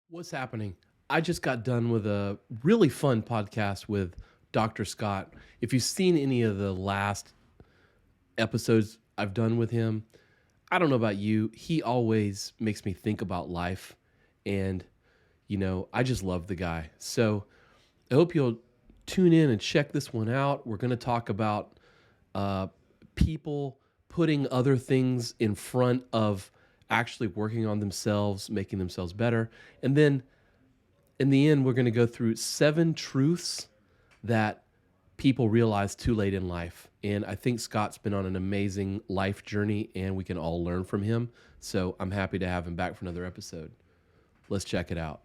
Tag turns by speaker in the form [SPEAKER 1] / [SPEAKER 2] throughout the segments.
[SPEAKER 1] What's happening? I just got done with a really fun podcast with Dr. Scott. If you've seen any of the last episodes I've done with him, I don't know about you, he always makes me think about life. And, I just love the guy. So I hope you'll tune in and check this one out. We're going to talk about uh, people putting other things in front of actually working on themselves, making themselves better. And then in the end, we're going to go through 7 truths that people realize too late in life. And I think Scott's been on an amazing life journey and we can all learn from him. So I'm happy to have him back for another episode. Let's check it out.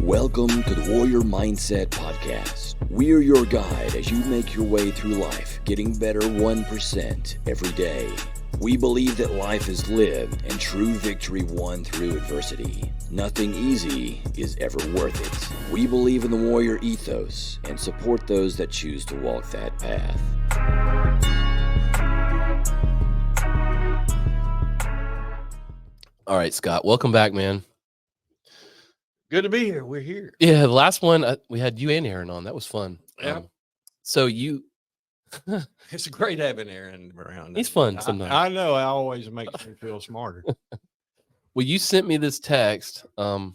[SPEAKER 2] Welcome to the Warrior Mindset Podcast. We're your guide as you make your way through life, getting better 1% every day. We believe that life is lived and true victory won through adversity. Nothing easy is ever worth it. We believe in the warrior ethos and support those that choose to walk that path.
[SPEAKER 1] All right, Scott, welcome back, man.
[SPEAKER 3] Good to be here. We're here.
[SPEAKER 1] Yeah, the last one we had you and Aaron on. That was fun.
[SPEAKER 3] Yeah.
[SPEAKER 1] So you,
[SPEAKER 3] It's great having Aaron around.
[SPEAKER 1] he's fun sometimes.
[SPEAKER 3] I know. I always makes me feel smarter.
[SPEAKER 1] Well, you sent me this text, and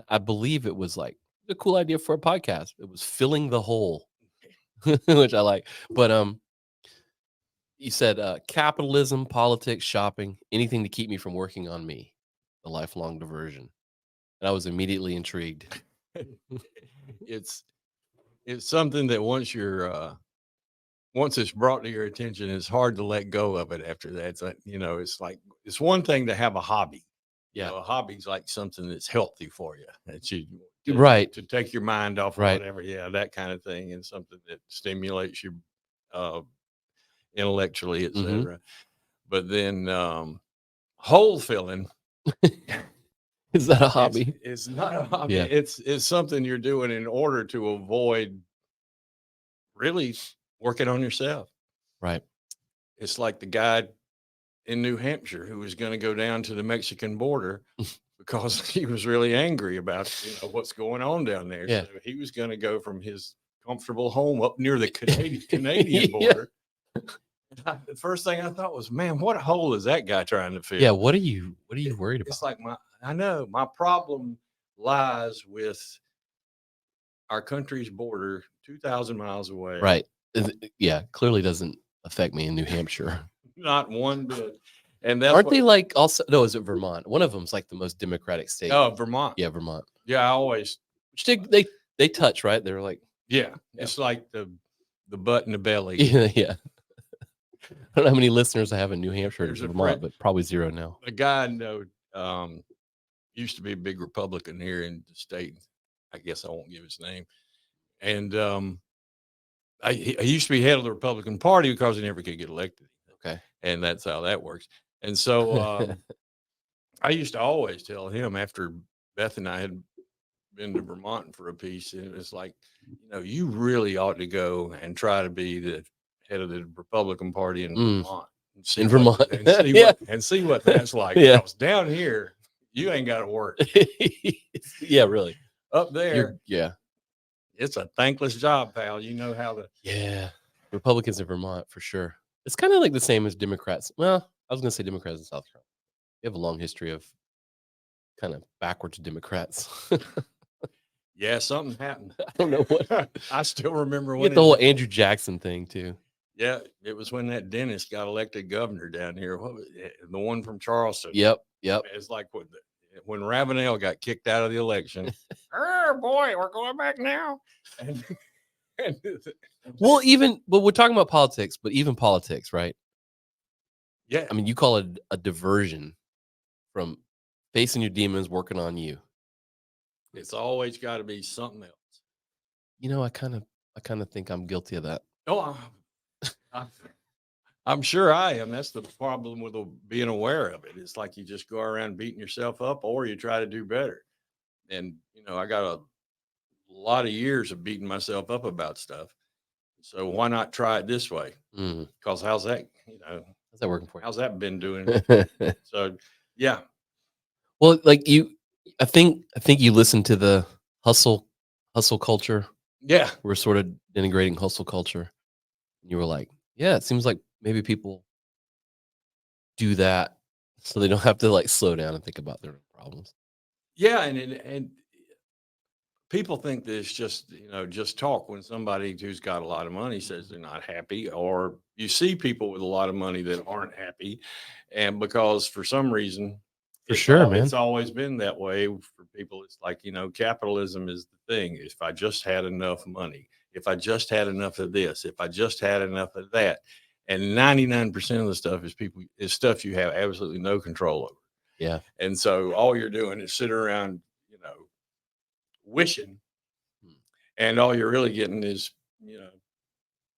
[SPEAKER 1] I believe it was like a cool idea for a podcast. It was filling the hole, which I like. But you said capitalism, politics, shopping, anything to keep me from working on me, a lifelong diversion. And I was immediately intrigued.
[SPEAKER 3] It's something that once it's brought to your attention, it's hard to let go of it after that. It's like, it's like it's one thing to have a hobby.
[SPEAKER 1] Yeah.
[SPEAKER 3] A hobby's like something that's healthy for you. That you
[SPEAKER 1] Right.
[SPEAKER 3] to take your mind off
[SPEAKER 1] Right.
[SPEAKER 3] of whatever. Yeah, that kind of thing, and something that stimulates you intellectually, etc. But then hole filling.
[SPEAKER 1] Is that a hobby?
[SPEAKER 3] It's not a hobby.
[SPEAKER 1] Yeah.
[SPEAKER 3] It's something you're doing in order to avoid really working on yourself.
[SPEAKER 1] Right.
[SPEAKER 3] It's like the guy in New Hampshire who was going to go down to the Mexican border because he was really angry about what's going on down there.
[SPEAKER 1] Yeah.
[SPEAKER 3] So he was going to go from his comfortable home up near the Canadian
[SPEAKER 1] Yeah.
[SPEAKER 3] border. The first thing I thought was, man, what hole is that guy trying to fill?
[SPEAKER 1] Yeah. What are you worried about?
[SPEAKER 3] It's like I know my problem lies with our country's border 2,000 miles away.
[SPEAKER 1] Right. Yeah. Clearly doesn't affect me in New Hampshire.
[SPEAKER 3] Not one bit. And that's
[SPEAKER 1] Aren't they like also? No, is it Vermont? One of them's like the most democratic state.
[SPEAKER 3] Oh, Vermont.
[SPEAKER 1] Yeah, Vermont.
[SPEAKER 3] Yeah, I always.
[SPEAKER 1] Which they touch, right? They're like,
[SPEAKER 3] yeah, it's like the butt and the belly.
[SPEAKER 1] yeah. I don't know how many listeners I have in New Hampshire and
[SPEAKER 3] There's a
[SPEAKER 1] Vermont,
[SPEAKER 3] friend-
[SPEAKER 1] but probably zero now.
[SPEAKER 3] A guy I know used to be a big Republican here in the state. I guess I won't give his name. And he used to be head of the Republican Party because he never could get elected.
[SPEAKER 1] Okay.
[SPEAKER 3] And that's how that works. And so I used to always tell him after Beth and I had been to Vermont for a piece, and it was like, you really ought to go and try to be the head of the Republican Party in Vermont.
[SPEAKER 1] In Vermont.
[SPEAKER 3] And see what that's like.
[SPEAKER 1] Yeah.
[SPEAKER 3] Because down here, you ain't got to work.
[SPEAKER 1] Yeah, really.
[SPEAKER 3] Up there,
[SPEAKER 1] Yeah.
[SPEAKER 3] it's a thankless job, pal. You know how to.
[SPEAKER 1] Yeah. Republicans in Vermont for sure. It's kind of like the same as Democrats. Well, I was going to say Democrats in South Carolina. We have a long history of kind of backwards Democrats.
[SPEAKER 3] Yeah, something happened.
[SPEAKER 1] I don't know what.
[SPEAKER 3] I still remember
[SPEAKER 1] You
[SPEAKER 3] when
[SPEAKER 1] get the whole Andrew Jackson thing too.
[SPEAKER 3] Yeah, it was when that dentist got elected governor down here. What was it? The one from Charleston.
[SPEAKER 1] Yep.
[SPEAKER 3] It's like when Ravenel got kicked out of the election. Oh boy, we're going back now. And
[SPEAKER 1] Well, but we're talking about politics, but even politics, right?
[SPEAKER 3] yeah,
[SPEAKER 1] I mean, you call it a diversion from facing your demons, working on you.
[SPEAKER 3] it's always got to be something else.
[SPEAKER 1] I kind of think I'm guilty of that.
[SPEAKER 3] Oh, I'm sure I am. That's the problem with being aware of it. It's like you just go around beating yourself up, or you try to do better. And I got a lot of years of beating myself up about stuff. So why not try it this way?
[SPEAKER 1] Mm.
[SPEAKER 3] Because how's that,
[SPEAKER 1] How's that working for
[SPEAKER 3] how's that been doing?
[SPEAKER 1] you?
[SPEAKER 3] So yeah,
[SPEAKER 1] Well, like I think you listen to the hustle culture.
[SPEAKER 3] yeah,
[SPEAKER 1] We're sort of denigrating hustle culture. You were like, yeah, it seems like maybe people do that so they don't have to like slow down and think about their own problems.
[SPEAKER 3] yeah, and people think that it's just just talk when somebody who's got a lot of money says they're not happy, or you see people with a lot of money that aren't happy, and because for some reason
[SPEAKER 1] For sure, man.
[SPEAKER 3] it's always been that way for people. It's like capitalism is the thing. If I just had enough money, if I just had enough of this, if I just had enough of that, and 99% of the stuff is stuff you have absolutely no control over,
[SPEAKER 1] Yeah.
[SPEAKER 3] and so all you're doing is sit around wishing,
[SPEAKER 1] Hmm.
[SPEAKER 3] and all you're really getting is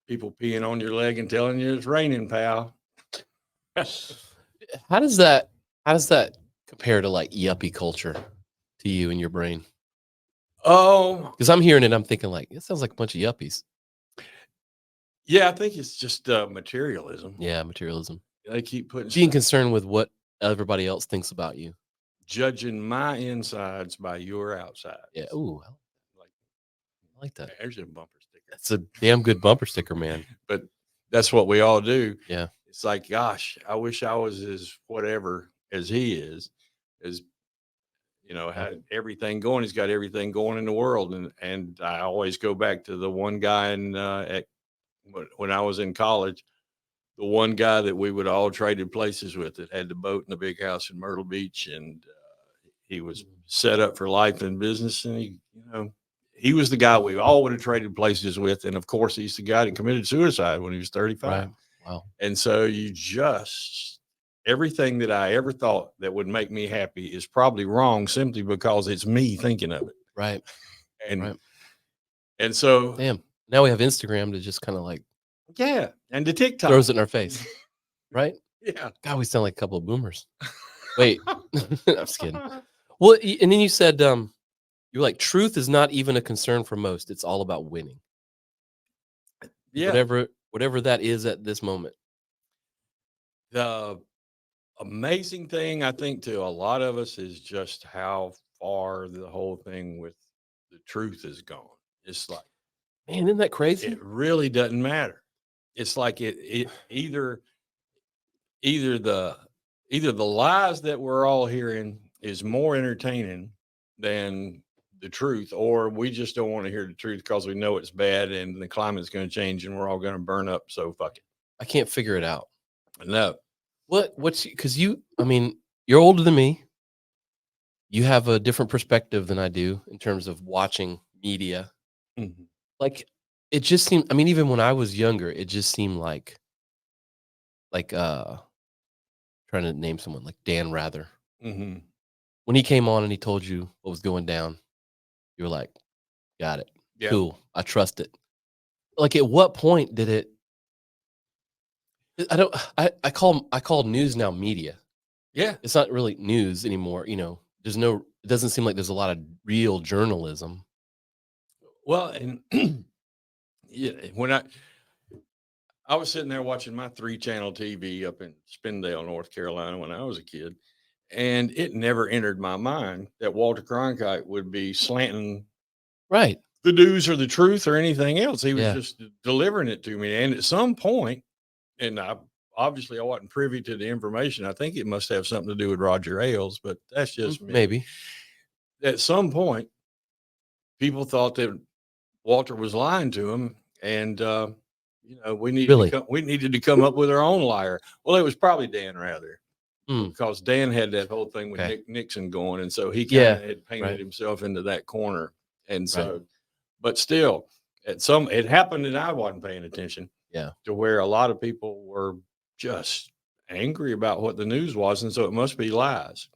[SPEAKER 3] people peeing on your leg and telling you it's raining, pal.
[SPEAKER 1] How does that compare to like yuppie culture to you in your brain?
[SPEAKER 3] Oh,
[SPEAKER 1] Because I'm hearing it, I'm thinking like it sounds like a bunch of yuppies.
[SPEAKER 3] yeah, I think it's just materialism.
[SPEAKER 1] Yeah, materialism.
[SPEAKER 3] They keep putting
[SPEAKER 1] Being
[SPEAKER 3] stuff,
[SPEAKER 1] concerned with what everybody else thinks about you.
[SPEAKER 3] judging my insides by your
[SPEAKER 1] Yeah.
[SPEAKER 3] outsides.
[SPEAKER 1] Ooh,
[SPEAKER 3] Like,
[SPEAKER 1] I like that.
[SPEAKER 3] there's a bumper sticker.
[SPEAKER 1] That's a damn good bumper sticker, man.
[SPEAKER 3] But that's what we all do.
[SPEAKER 1] Yeah.
[SPEAKER 3] It's like, gosh, I wish I was as whatever as he is, as
[SPEAKER 1] Yeah.
[SPEAKER 3] had everything going. He's got everything going in the world, and I always go back to the one guy when I was in college, the one guy that we would all traded places with that had the boat and the big house in Myrtle Beach, and he was
[SPEAKER 1] Mm.
[SPEAKER 3] set up for life and business, and he was the guy we all would have traded places with, and of course, he's the guy that committed suicide when he was 35.
[SPEAKER 1] Right. Wow.
[SPEAKER 3] And so you just everything that I ever thought that would make me happy is probably wrong simply because it's me thinking of it.
[SPEAKER 1] Right.
[SPEAKER 3] And
[SPEAKER 1] Right.
[SPEAKER 3] and so
[SPEAKER 1] Damn. Now we have Instagram to just kind of like
[SPEAKER 3] yeah, and the TikTok.
[SPEAKER 1] throws it in our face. Right?
[SPEAKER 3] Yeah.
[SPEAKER 1] God, we sound like a couple of boomers. Wait. I'm just kidding. Well, and then you said you're like truth is not even a concern for most. It's all about winning.
[SPEAKER 3] Yeah.
[SPEAKER 1] Whatever that is at this moment.
[SPEAKER 3] The amazing thing I think to a lot of us is just how far the whole thing with the truth is gone. It's like
[SPEAKER 1] Man, isn't that crazy?
[SPEAKER 3] it really doesn't matter. It's like it either the either the lies that we're all hearing is more entertaining than the truth, or we just don't want to hear the truth because we know it's bad and the climate's going to change and we're all going to burn up. So fuck it.
[SPEAKER 1] I can't figure it out.
[SPEAKER 3] No.
[SPEAKER 1] What's because I mean, you're older than me. You have a different perspective than I do in terms of watching media.
[SPEAKER 3] Mhm.
[SPEAKER 1] Like it just seemed, I mean, even when I was younger, it just seemed like trying to name someone like Dan Rather.
[SPEAKER 3] Mhm.
[SPEAKER 1] When he came on and he told you what was going down, you were like, got it.
[SPEAKER 3] Yeah.
[SPEAKER 1] Cool. I trust it. Like at what point did it I don't I call news now media.
[SPEAKER 3] Yeah.
[SPEAKER 1] It's not really news anymore, it doesn't seem like there's a lot of real journalism.
[SPEAKER 3] Well, and yeah, when I was sitting there watching my 3 channel TV up in Spindale, North Carolina when I was a kid, and it never entered my mind that Walter Cronkite would be slanting
[SPEAKER 1] Right.
[SPEAKER 3] the news or the truth or anything else. He was
[SPEAKER 1] Yeah.
[SPEAKER 3] just delivering it to me. And at some point, and I wasn't privy to the information. I think it must have something to do with Roger Ailes, but that's just me.
[SPEAKER 1] Maybe.
[SPEAKER 3] At some point, people thought that Walter was lying to him, and
[SPEAKER 1] Really?
[SPEAKER 3] we needed to come up with our own liar. Well, it was probably Dan Rather,
[SPEAKER 1] Hmm.
[SPEAKER 3] because Dan had that whole thing with
[SPEAKER 1] Okay.
[SPEAKER 3] Nixon going, and so he kind
[SPEAKER 1] Yeah.
[SPEAKER 3] of had painted
[SPEAKER 1] Right.
[SPEAKER 3] himself into that corner. And
[SPEAKER 1] Right.
[SPEAKER 3] so, but still, it happened, and I wasn't paying attention
[SPEAKER 1] Yeah.
[SPEAKER 3] to where a lot of people were just angry about what the news was, and so it must be lies.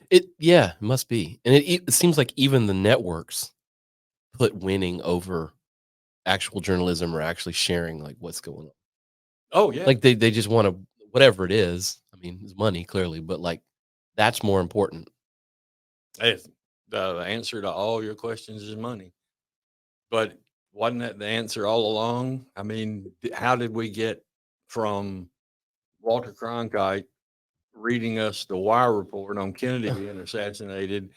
[SPEAKER 1] It must be. And it seems like even the networks put winning over actual journalism or actually sharing like what's going on.
[SPEAKER 3] Oh yeah,
[SPEAKER 1] Like they just want to whatever it is. I mean, it's money clearly, but like that's more important.
[SPEAKER 3] Hey, the answer to all your questions is money. But Wasn't that the answer all along? I mean, how did we get from Walter Cronkite reading us the Wire report on Kennedy being assassinated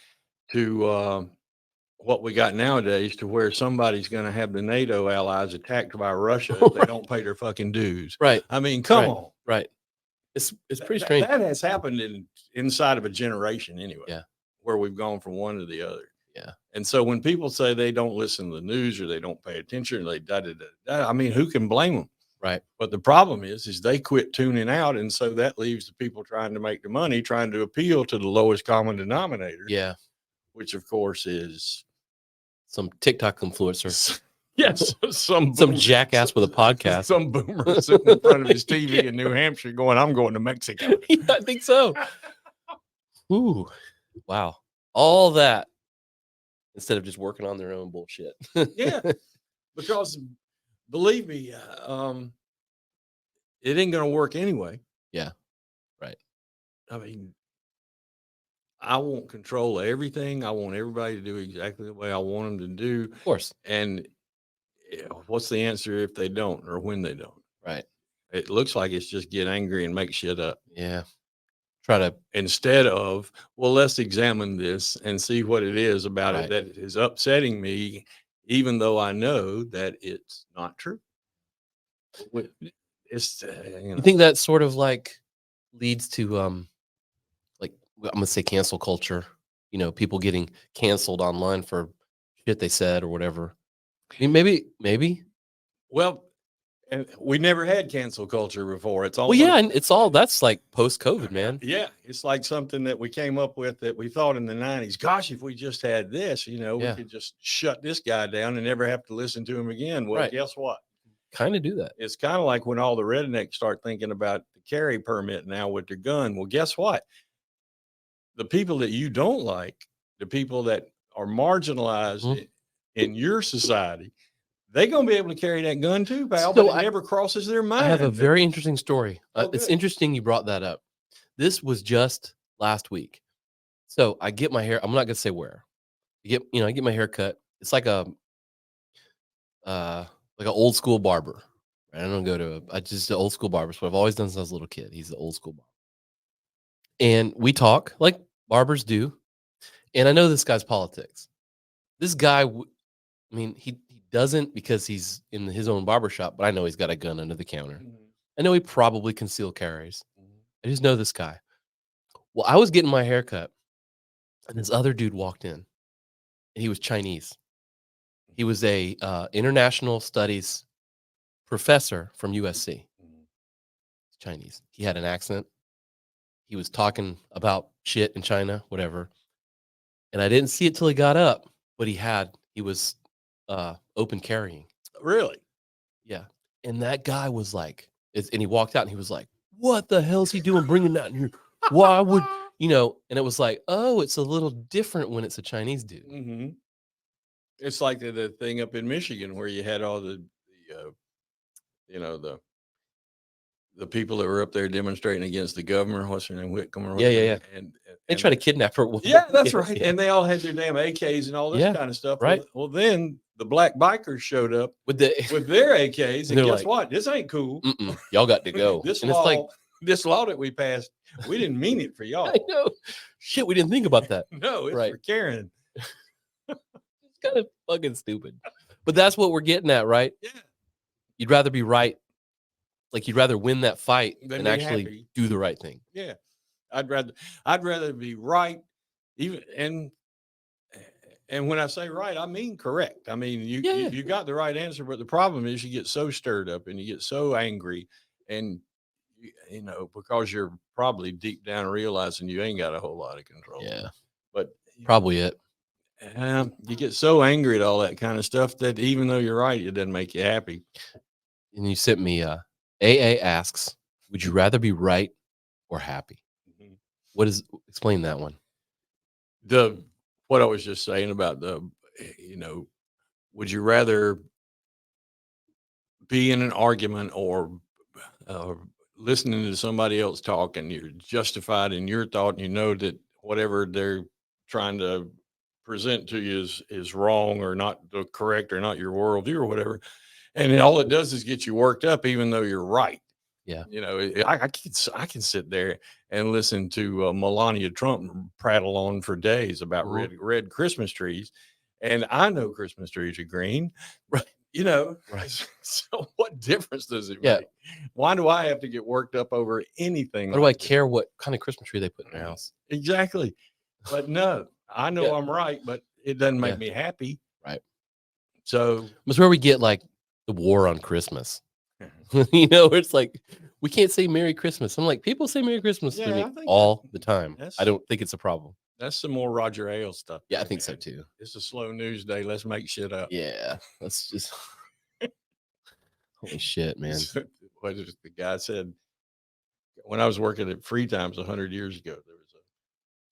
[SPEAKER 3] to what we got nowadays, to where somebody's going to have the NATO allies attacked by Russia if they don't pay their fucking dues?
[SPEAKER 1] Right.
[SPEAKER 3] I mean, come
[SPEAKER 1] Right.
[SPEAKER 3] on.
[SPEAKER 1] Right. It's pretty strange.
[SPEAKER 3] That has happened inside of a generation anyway.
[SPEAKER 1] Yeah.
[SPEAKER 3] Where we've gone from one to the other.
[SPEAKER 1] Yeah.
[SPEAKER 3] And so when people say they don't listen to the news or they don't pay attention, or they I mean, who can blame them?
[SPEAKER 1] Right.
[SPEAKER 3] But the problem is they quit tuning out, and so that leaves the people trying to make the money, trying to appeal to the lowest common denominator.
[SPEAKER 1] Yeah.
[SPEAKER 3] Which of course is
[SPEAKER 1] some TikTok influencer.
[SPEAKER 3] Yes, some
[SPEAKER 1] jackass with a podcast.
[SPEAKER 3] Some boomer sitting in front of his TV in New Hampshire going, "I'm going to Mexico."
[SPEAKER 1] Yeah, I think so. Ooh, wow. All that instead of just working on their own bullshit.
[SPEAKER 3] Yeah, because believe me, it ain't going to work anyway.
[SPEAKER 1] Yeah, right.
[SPEAKER 3] I mean, I want control of everything. I want everybody to do exactly the way I want them to do.
[SPEAKER 1] Of course.
[SPEAKER 3] And what's the answer if they don't, or when they don't?
[SPEAKER 1] Right.
[SPEAKER 3] It looks like it's just get angry and make shit up.
[SPEAKER 1] Yeah. Try to,
[SPEAKER 3] instead of, well, let's examine this and see what it is about it that is upsetting me, even though I know that it's not true. It's
[SPEAKER 1] you think that sort of like leads to like, I'm gonna say cancel culture, you know, people getting canceled online for shit they said or whatever. I mean, maybe.
[SPEAKER 3] Well, and we never had cancel culture before. It's all
[SPEAKER 1] and it's all that's like post-COVID, man.
[SPEAKER 3] Yeah, it's like something that we came up with that we thought in the 90s. Gosh, if we just had this, you know, we could just shut this guy down and never have to listen to him again. Well, guess what?
[SPEAKER 1] Kind of do that.
[SPEAKER 3] It's kind of like when all the rednecks start thinking about the carry permit now with their gun. Well, guess what? The people that you don't like, the people that are marginalized in your society, they're going to be able to carry that gun too, pal, but it never crosses their mind.
[SPEAKER 1] I have a very interesting story. It's interesting you brought that up. This was just last week. So I get my hair. I'm not going to say where. I get my hair cut. It's like an old school barber. Right? I don't go to just an old school barber. It's what I've always done since I was a little kid. He's the old school barber. And we talk like barbers do. And I know this guy's politics. This guy, he doesn't because he's in his own barbershop, but I know he's got a gun under the counter. I know he probably concealed carries. I just know this guy. Well, I was getting my hair cut, and this other dude walked in, and he was Chinese. He was a international studies professor from USC. Chinese. He had an accent. He was talking about shit in China, whatever. And I didn't see it till he got up, but he was open carrying.
[SPEAKER 3] Really?
[SPEAKER 1] Yeah. And that guy was like, and he walked out and he was like, what the hell is he doing bringing that in here? Why would, and it was like, oh, it's a little different when it's a Chinese dude.
[SPEAKER 3] Mm-hmm. It's like the thing up in Michigan where you had all the people that were up there demonstrating against the governor. What's her name? Whitcomb. Or
[SPEAKER 1] yeah.
[SPEAKER 3] And
[SPEAKER 1] they tried to kidnap her.
[SPEAKER 3] Yeah, that's right. Yeah. And they all had their damn AKs and all this kind of stuff.
[SPEAKER 1] Right.
[SPEAKER 3] Well, then the black bikers showed up with their AKs, and guess what? This ain't cool.
[SPEAKER 1] Y'all got to go.
[SPEAKER 3] This law that we passed, we didn't mean it for y'all.
[SPEAKER 1] I know. Shit, we didn't think about that.
[SPEAKER 3] No, it's for Karen.
[SPEAKER 1] It's kind of fucking stupid. But that's what we're getting at, right?
[SPEAKER 3] Yeah.
[SPEAKER 1] You'd rather be right. Like you'd rather win that fight than actually do the right thing.
[SPEAKER 3] Yeah. I'd rather be right, even and when I say right, I mean correct. I mean you got the right answer, but the problem is you get so stirred up and you get so angry, and because you're probably deep down realizing you ain't got a whole lot of control.
[SPEAKER 1] Yeah,
[SPEAKER 3] but
[SPEAKER 1] probably it.
[SPEAKER 3] You get so angry at all that kind of stuff that even though you're right, it doesn't make you happy.
[SPEAKER 1] And you sent me AA asks, would you rather be right or happy? Explain that one.
[SPEAKER 3] What I was just saying about would you rather be in an argument or listening to somebody else talk and you're justified in your thought and you know that whatever they're trying to present to you is wrong or not the correct or not your worldview or whatever. And then all it does is get you worked up, even though you're right.
[SPEAKER 1] Yeah.
[SPEAKER 3] You know, I can sit there and listen to Melania Trump prattle on for days about
[SPEAKER 1] Mhm.
[SPEAKER 3] red Christmas trees, and I know Christmas trees are green, right? You know,
[SPEAKER 1] Right.
[SPEAKER 3] so what difference does it
[SPEAKER 1] Yeah.
[SPEAKER 3] make? Why do I have to get worked up over anything
[SPEAKER 1] Why do I
[SPEAKER 3] like that?
[SPEAKER 1] care what kind of Christmas tree they put in their house?
[SPEAKER 3] Exactly. But no, I
[SPEAKER 1] Yeah.
[SPEAKER 3] know I'm right, but it doesn't make
[SPEAKER 1] Yeah.
[SPEAKER 3] me happy.
[SPEAKER 1] Right.
[SPEAKER 3] So
[SPEAKER 1] It's where we get like the war on Christmas. It's like we can't say Merry Christmas. I'm like, people say Merry Christmas to
[SPEAKER 3] yeah,
[SPEAKER 1] me
[SPEAKER 3] I think
[SPEAKER 1] all the time. I
[SPEAKER 3] that's
[SPEAKER 1] don't think it's a problem.
[SPEAKER 3] that's some more Roger Ailes stuff
[SPEAKER 1] Yeah, I
[SPEAKER 3] there,
[SPEAKER 1] think so
[SPEAKER 3] man.
[SPEAKER 1] too.
[SPEAKER 3] It's a slow news day. Let's make shit up.
[SPEAKER 1] Yeah. That's just holy shit, man.
[SPEAKER 3] What is the guy said when I was working at Free Times 100 years ago? There was a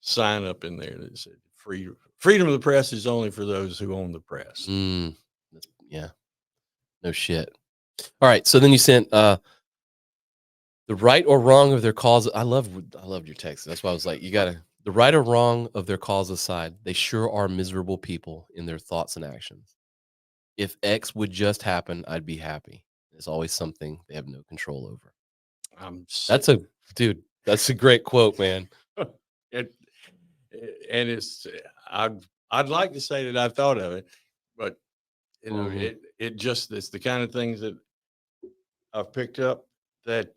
[SPEAKER 3] sign up in there that said, "Freedom of the press is only for those who own the press."
[SPEAKER 1] Yeah. No shit. All right. So then you sent the right or wrong of their cause. I loved your text. That's why I was like, you gotta the right or wrong of their cause aside, they sure are miserable people in their thoughts and actions. If X would just happen, I'd be happy. There's always something they have no control over.
[SPEAKER 3] I'm sick.
[SPEAKER 1] That's a dude, that's a great quote, man.
[SPEAKER 3] it, and it's I'd like to say that I thought of it, but
[SPEAKER 1] Mhm.
[SPEAKER 3] it just it's the kind of things that I've picked up that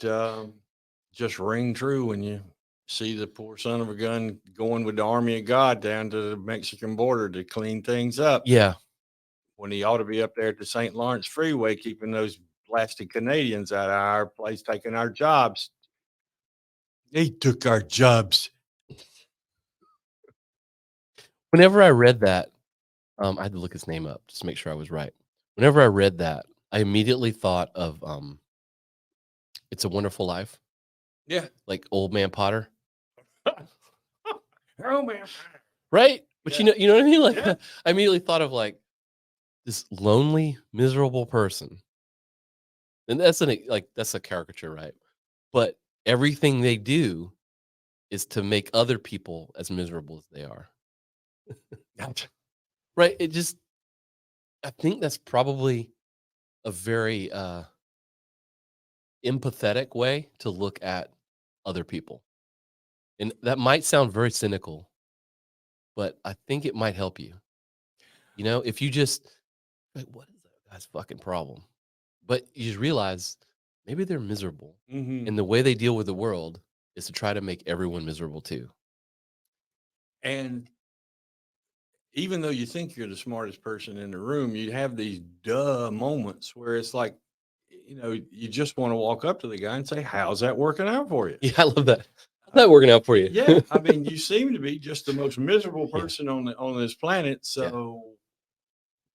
[SPEAKER 3] just ring true when you see the poor son of a gun going with the army of God down to the Mexican border to clean things up
[SPEAKER 1] Yeah.
[SPEAKER 3] when he ought to be up there at the St. Lawrence Freeway keeping those blasted Canadians out of our place, taking our jobs. They took our jobs.
[SPEAKER 1] Whenever I read that, I had to look his name up just to make sure I was right. Whenever I read that, I immediately thought of It's a Wonderful Life,
[SPEAKER 3] Yeah.
[SPEAKER 1] like Old Man Potter.
[SPEAKER 3] Oh man.
[SPEAKER 1] Right? But
[SPEAKER 3] Yeah.
[SPEAKER 1] you know what I mean? Like
[SPEAKER 3] Yeah.
[SPEAKER 1] I immediately thought of like this lonely, miserable person. And that's a caricature, right? But everything they do is to make other people as miserable as they are. Right? I think that's probably a very empathetic way to look at other people. And that might sound very cynical, but I think it might help you. If you just like, what is that guy's fucking problem? But you just realize maybe they're miserable.
[SPEAKER 3] Hmm.
[SPEAKER 1] And the way they deal with the world is to try to make everyone miserable too.
[SPEAKER 3] And even though you think you're the smartest person in the room, you have these duh moments where it's like, you just want to walk up to the guy and say, "How's that working out for you?"
[SPEAKER 1] Yeah, I love that. How's that working out for you?
[SPEAKER 3] Yeah, I mean, you seem to be just the most miserable
[SPEAKER 1] Yeah,
[SPEAKER 3] person on this planet.
[SPEAKER 1] yeah,
[SPEAKER 3] So,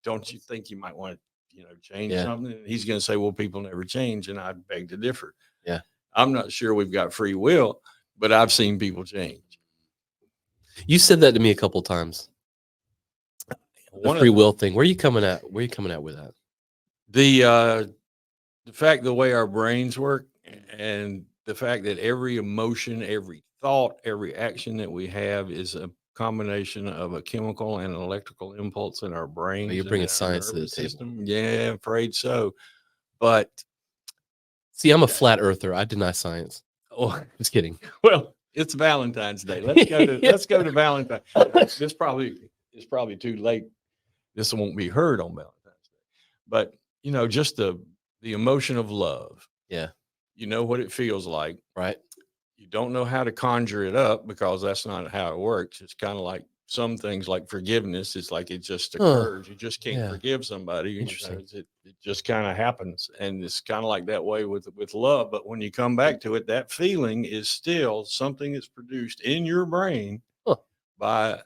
[SPEAKER 3] don't you think you might want to, change
[SPEAKER 1] yeah,
[SPEAKER 3] something? And he's going to say, "Well, people never change," and I beg to differ.
[SPEAKER 1] yeah.
[SPEAKER 3] I'm not sure we've got free will, but I've seen people change.
[SPEAKER 1] You said that to me a couple times. The
[SPEAKER 3] One
[SPEAKER 1] free
[SPEAKER 3] of
[SPEAKER 1] will thing. Where are you coming at? Where are you coming at with that?
[SPEAKER 3] the fact the way our brains work and the fact that every emotion, every thought, every action that we have is a combination of a chemical and an electrical impulse in our
[SPEAKER 1] Oh, you're
[SPEAKER 3] brains and
[SPEAKER 1] bringing
[SPEAKER 3] in our
[SPEAKER 1] science to the
[SPEAKER 3] nervous
[SPEAKER 1] table.
[SPEAKER 3] system. Yeah, I'm afraid so. But
[SPEAKER 1] See, I'm a flat earther. I deny science.
[SPEAKER 3] oh,
[SPEAKER 1] Just kidding.
[SPEAKER 3] well, it's Valentine's Day.
[SPEAKER 1] Yeah.
[SPEAKER 3] Let's go to Valentine. This probably is probably too late. This won't be heard on Valentine's Day. But just the emotion of love.
[SPEAKER 1] Yeah.
[SPEAKER 3] You know what it feels like.
[SPEAKER 1] Right.
[SPEAKER 3] You don't know how to conjure it up because that's not how it works. It's kind of like some things like forgiveness. It's like it just
[SPEAKER 1] Huh.
[SPEAKER 3] occurs. You just can't
[SPEAKER 1] Yeah.
[SPEAKER 3] forgive somebody.
[SPEAKER 1] Interesting.
[SPEAKER 3] It just kind of happens. And it's kind of like that way with love. But when you come back to it, that feeling is still something that's produced in your brain
[SPEAKER 1] Huh.
[SPEAKER 3] by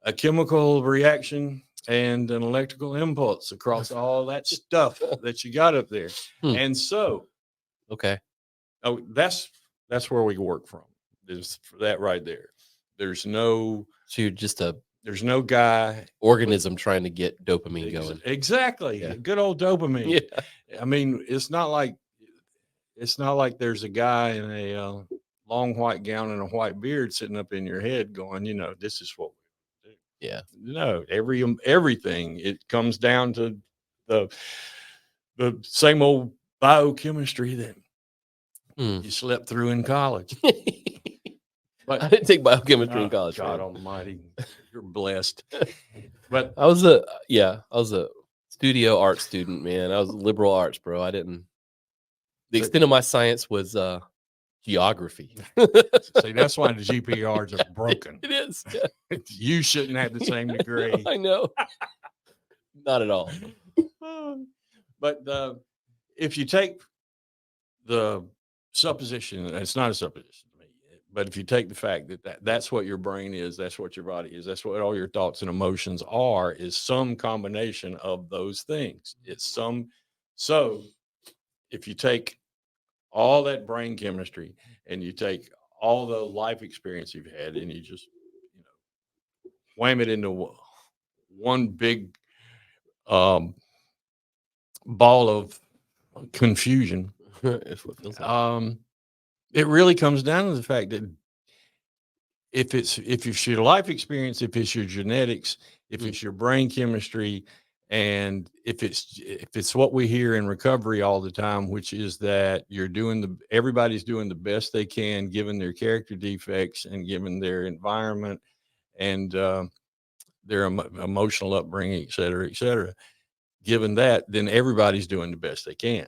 [SPEAKER 3] a chemical reaction and an electrical impulse across all that stuff that you got up there.
[SPEAKER 1] Hmm.
[SPEAKER 3] And so,
[SPEAKER 1] Okay.
[SPEAKER 3] oh, that's where we work from. Is that right there. There's no
[SPEAKER 1] So you're just a
[SPEAKER 3] there's no guy
[SPEAKER 1] organism trying to get dopamine going.
[SPEAKER 3] exactly.
[SPEAKER 1] Yeah.
[SPEAKER 3] Good old dopamine.
[SPEAKER 1] Yeah.
[SPEAKER 3] I mean, it's not like there's a guy in a long white gown and a white beard sitting up in your head going, this is what we do.
[SPEAKER 4] Yeah.
[SPEAKER 3] No, everything. It comes down to the same old biochemistry that
[SPEAKER 4] Hmm.
[SPEAKER 3] you slept through in college. But
[SPEAKER 4] I didn't take biochemistry in
[SPEAKER 3] oh,
[SPEAKER 4] college.
[SPEAKER 3] God
[SPEAKER 4] Man.
[SPEAKER 3] Almighty, you're blessed. But
[SPEAKER 4] I was a studio art student, man. I was liberal arts, bro. I didn't. The extent of my science was geography.
[SPEAKER 3] see, that's why the GPRs are broken.
[SPEAKER 4] It is.
[SPEAKER 3] You shouldn't have the same degree.
[SPEAKER 4] I know. Not at all.
[SPEAKER 3] But if you take the supposition, and it's not a supposition to me, but if you take the fact that that's what your brain is, that's what your body is, that's what all your thoughts and emotions are, is some combination of those things. It's some, so if you take all that brain chemistry and you take all the life experience you've had and you just, you know, wham it into one big um, ball of confusion,
[SPEAKER 4] It's what it feels like.
[SPEAKER 3] it really comes down to the fact that if it's your life experience, if it's your genetics, if it's your brain chemistry, and if it's what we hear in recovery all the time, which is that everybody's doing the best they can given their character defects and given their environment and their emotional upbringing, et cetera, et cetera. Given that, then everybody's doing the best they can.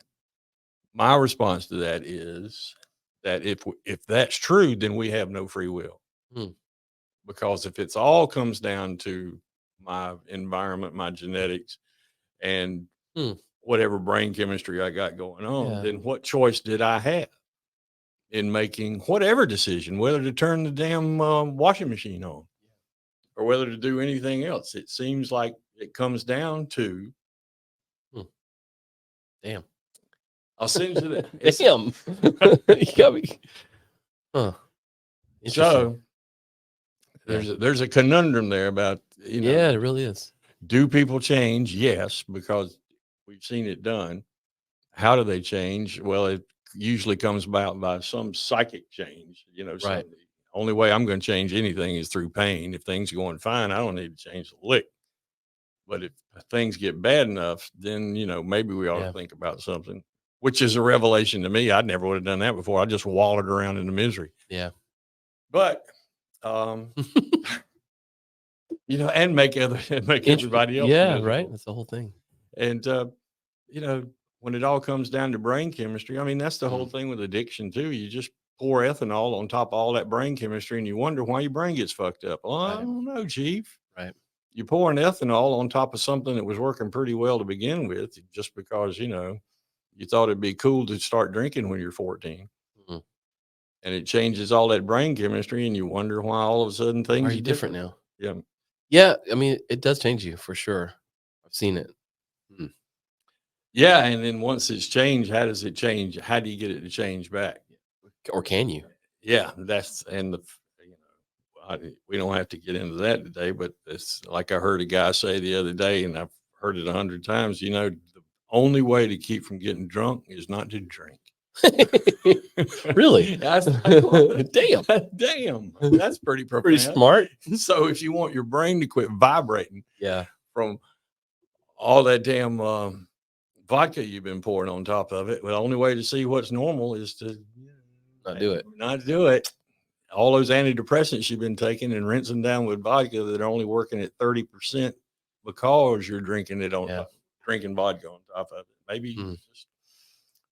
[SPEAKER 3] My response to that is that if that's true, then we have no free will.
[SPEAKER 4] Hmm.
[SPEAKER 3] Because if it's all comes down to my environment, my genetics, and whatever brain chemistry I got going on, then what choice did I have in making whatever decision, whether to turn the damn washing machine on or whether to do anything else? It seems like it comes down to.
[SPEAKER 4] Damn.
[SPEAKER 3] I'll send you that.
[SPEAKER 4] Damn. You got me. Huh.
[SPEAKER 3] So there's a conundrum there about,
[SPEAKER 4] yeah, it really is.
[SPEAKER 3] Do people change? Yes, because we've seen it done. How do they change? Well, it usually comes about by some psychic change.
[SPEAKER 4] Right.
[SPEAKER 3] The only way I'm going to change anything is through pain. If things are going fine, I don't need to change the lick. But if things get bad enough, then, maybe we ought to think about something, which is a revelation to me. I never would have done that before. I just wallowed around in the misery.
[SPEAKER 4] Yeah.
[SPEAKER 3] But, and make everybody else miserable.
[SPEAKER 4] Right. That's the whole thing.
[SPEAKER 3] And, when it all comes down to brain chemistry, I mean, that's the whole thing with addiction too. You just pour ethanol on top of all that brain chemistry and you wonder why your brain gets fucked up. Well, I don't know, Chief.
[SPEAKER 4] Right.
[SPEAKER 3] You pour an ethanol on top of something that was working pretty well to begin with, just because, you thought it'd be cool to start drinking when you're 14. And it changes all that brain chemistry and you wonder why all of a sudden things
[SPEAKER 4] are different now.
[SPEAKER 3] Yeah.
[SPEAKER 4] Yeah. I mean, it does change you for sure. I've seen it.
[SPEAKER 3] Yeah, and then once it's changed, how does it change? How do you get it to change back?
[SPEAKER 4] Or can you?
[SPEAKER 3] Yeah, we don't have to get into that today, but it's like I heard a guy say the other day, and I've heard it 100 times. The only way to keep from getting drunk is not to drink.
[SPEAKER 4] Really?
[SPEAKER 3] Damn. That's pretty profound.
[SPEAKER 4] Pretty smart.
[SPEAKER 3] So if you want your brain to quit vibrating, from all that damn vodka you've been pouring on top of it, well, the only way to see what's normal is to
[SPEAKER 4] not do it.
[SPEAKER 3] Not do it. All those antidepressants you've been taking and rinsing down with vodka that are only working at 30% because you're drinking it on drinking vodka on top of it. Maybe just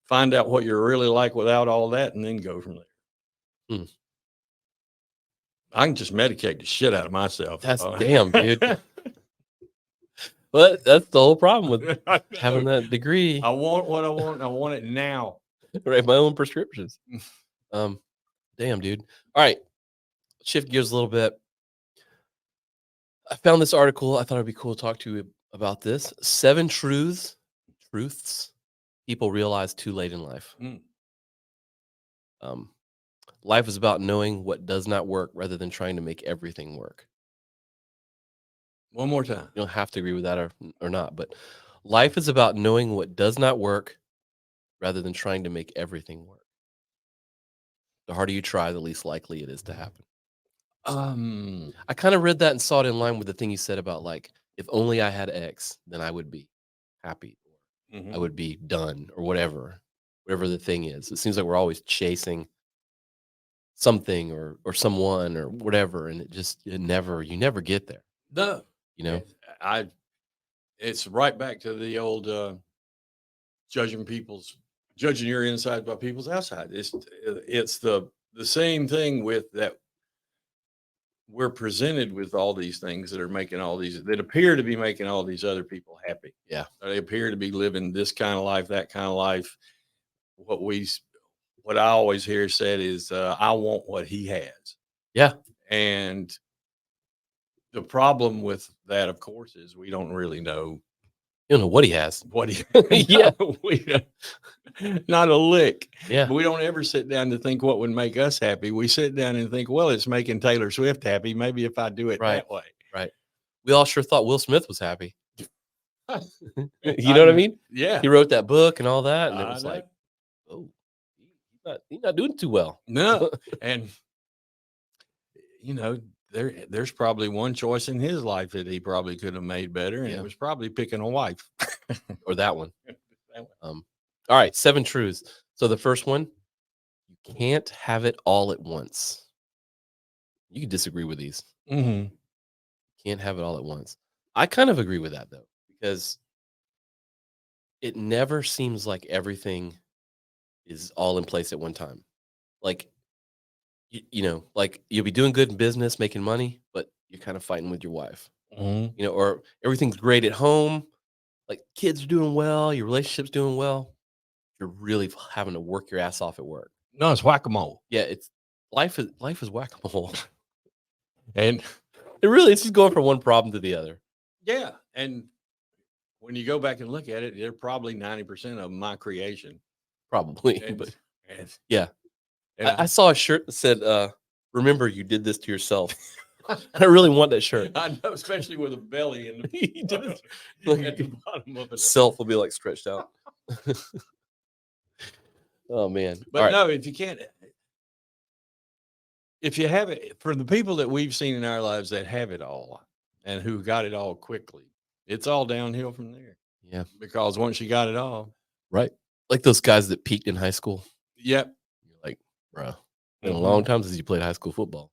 [SPEAKER 3] find out what you're really like without all that and then go from there. I can just medicate the shit out of myself.
[SPEAKER 4] That's damn, dude. Well, that's the whole problem with having that degree.
[SPEAKER 3] I want what I want. And I want it now.
[SPEAKER 4] Write my own prescriptions. Damn, dude. All right. Shift gears a little bit. I found this article. I thought it'd be cool to talk to you about this. 7 truths people realize too late in life. Life is about knowing what does not work rather than trying to make everything work.
[SPEAKER 3] One more time.
[SPEAKER 4] You don't have to agree with that or not, but life is about knowing what does not work rather than trying to make everything work. The harder you try, the least likely it is to happen. I kind of read that and saw it in line with the thing you said about like, if only I had X, then I would be happy.
[SPEAKER 3] mhm.
[SPEAKER 4] I would be done or whatever the thing is. It seems like we're always chasing something or someone or whatever, and you never get there.
[SPEAKER 3] No,
[SPEAKER 4] You know?
[SPEAKER 3] I it's right back to the old judging your inside by people's outside. It's the same thing with that. We're presented with all these things that are making all these that appear to be making all these other people happy.
[SPEAKER 4] Yeah.
[SPEAKER 3] They appear to be living this kind of life, that kind of life. What we what I always hear said is, I want what he has.
[SPEAKER 4] Yeah.
[SPEAKER 3] And the problem with that, of course, is we don't really know
[SPEAKER 4] You don't know what he has.
[SPEAKER 3] what he
[SPEAKER 4] Yeah.
[SPEAKER 3] we not a lick.
[SPEAKER 4] Yeah.
[SPEAKER 3] But we don't ever sit down to think what would make us happy. We sit down and think, well, it's making Taylor Swift happy. Maybe if I do it
[SPEAKER 4] Right.
[SPEAKER 3] that way.
[SPEAKER 4] Right. We all sure thought Will Smith was happy. You
[SPEAKER 3] I
[SPEAKER 4] know what I
[SPEAKER 3] know.
[SPEAKER 4] mean?
[SPEAKER 3] Yeah.
[SPEAKER 4] He wrote that book and all that, and it
[SPEAKER 3] I
[SPEAKER 4] was
[SPEAKER 3] know.
[SPEAKER 4] like, oh, he's not doing too well.
[SPEAKER 3] No. And there's probably one choice in his life that he probably could have made better, and
[SPEAKER 4] Yeah.
[SPEAKER 3] it was probably picking a wife.
[SPEAKER 4] Or that one.
[SPEAKER 3] That one.
[SPEAKER 4] All right, 7 truths. So the first one, you can't have it all at once. You can disagree with these.
[SPEAKER 3] Mhm.
[SPEAKER 4] Can't have it all at once. I kind of agree with that though, because it never seems like everything is all in place at one time. Like, like you'll be doing good in business, making money, but you're kind of fighting with your wife,
[SPEAKER 3] Mhm.
[SPEAKER 4] or everything's great at home. Like kids are doing well, your relationship's doing well. You're really having to work your ass off at work.
[SPEAKER 3] No, it's whack-a-mole.
[SPEAKER 4] Yeah, it's life is whack-a-mole.
[SPEAKER 3] And
[SPEAKER 4] It's just going from one problem to the other.
[SPEAKER 3] yeah, and when you go back and look at it, they're probably 90% of my creation.
[SPEAKER 4] Probably.
[SPEAKER 3] And,
[SPEAKER 4] But
[SPEAKER 3] and,
[SPEAKER 4] yeah.
[SPEAKER 3] and
[SPEAKER 4] I saw a shirt that said, remember you did this to yourself. I really want that shirt.
[SPEAKER 3] I know, especially with a belly in the,
[SPEAKER 4] He did it.
[SPEAKER 3] at the bottom of it.
[SPEAKER 4] Self will be like stretched out. Oh man.
[SPEAKER 3] But
[SPEAKER 4] All right.
[SPEAKER 3] no, if you have it, for the people that we've seen in our lives that have it all and who got it all quickly, it's all downhill from there.
[SPEAKER 4] Yeah.
[SPEAKER 3] Because once you got it all,
[SPEAKER 4] Right. Like those guys that peaked in high school.
[SPEAKER 3] yep.
[SPEAKER 4] You're like, bro, been a long time since you played high school football.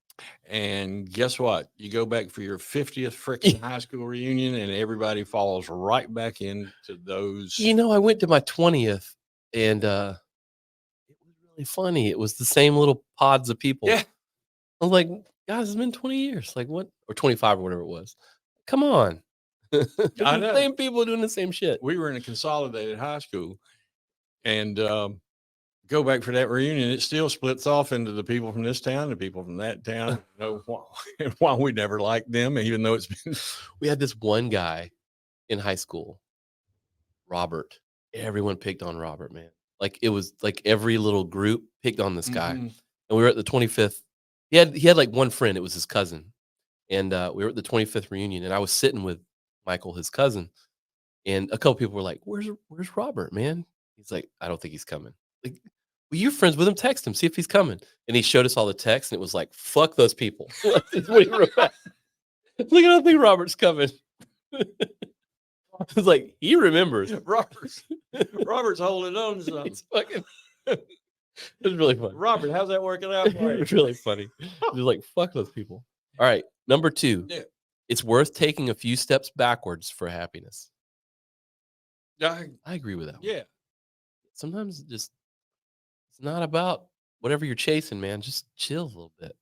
[SPEAKER 3] And guess what? You go back for your 50th freaking high school reunion, and everybody falls right back into those.
[SPEAKER 4] I went to my 20th, and it was really funny. It was the same little pods of people.
[SPEAKER 3] Yeah.
[SPEAKER 4] I was like, guys, it's been 20 years. Like what? Or 25 or whatever it was. Come on.
[SPEAKER 3] I know.
[SPEAKER 4] Same people doing the same shit.
[SPEAKER 3] We were in a consolidated high school, and go back for that reunion. It still splits off into the people from this town, the people from that town. Why we never liked them, even though it's been.
[SPEAKER 4] We had this one guy in high school, Robert. Everyone picked on Robert, man. Like it was like every little group picked on this guy.
[SPEAKER 3] Mhm.
[SPEAKER 4] And we were at the 25th. He had like one friend. It was his cousin. And we were at the 25th reunion, and I was sitting with Michael, his cousin, and a couple people were like, "Where's Robert, man?" He's like, "I don't think he's coming." Like, well, you're friends with him. Text him, see if he's coming. And he showed us all the texts, and it was like, "Fuck those people." That's what he wrote back. Like, I don't think Robert's coming. It's like he remembers.
[SPEAKER 3] Robert's holding on to something.
[SPEAKER 4] It's fucking. It was really funny.
[SPEAKER 3] Robert, how's that working out for
[SPEAKER 4] It
[SPEAKER 3] you?
[SPEAKER 4] was really funny. It was like, fuck those people. All right, number 2.
[SPEAKER 3] Yeah.
[SPEAKER 4] It's worth taking a few steps backwards for happiness.
[SPEAKER 3] I
[SPEAKER 4] I agree with that one.
[SPEAKER 3] Yeah.
[SPEAKER 4] Sometimes it's not about whatever you're chasing, man. Just chill a little bit.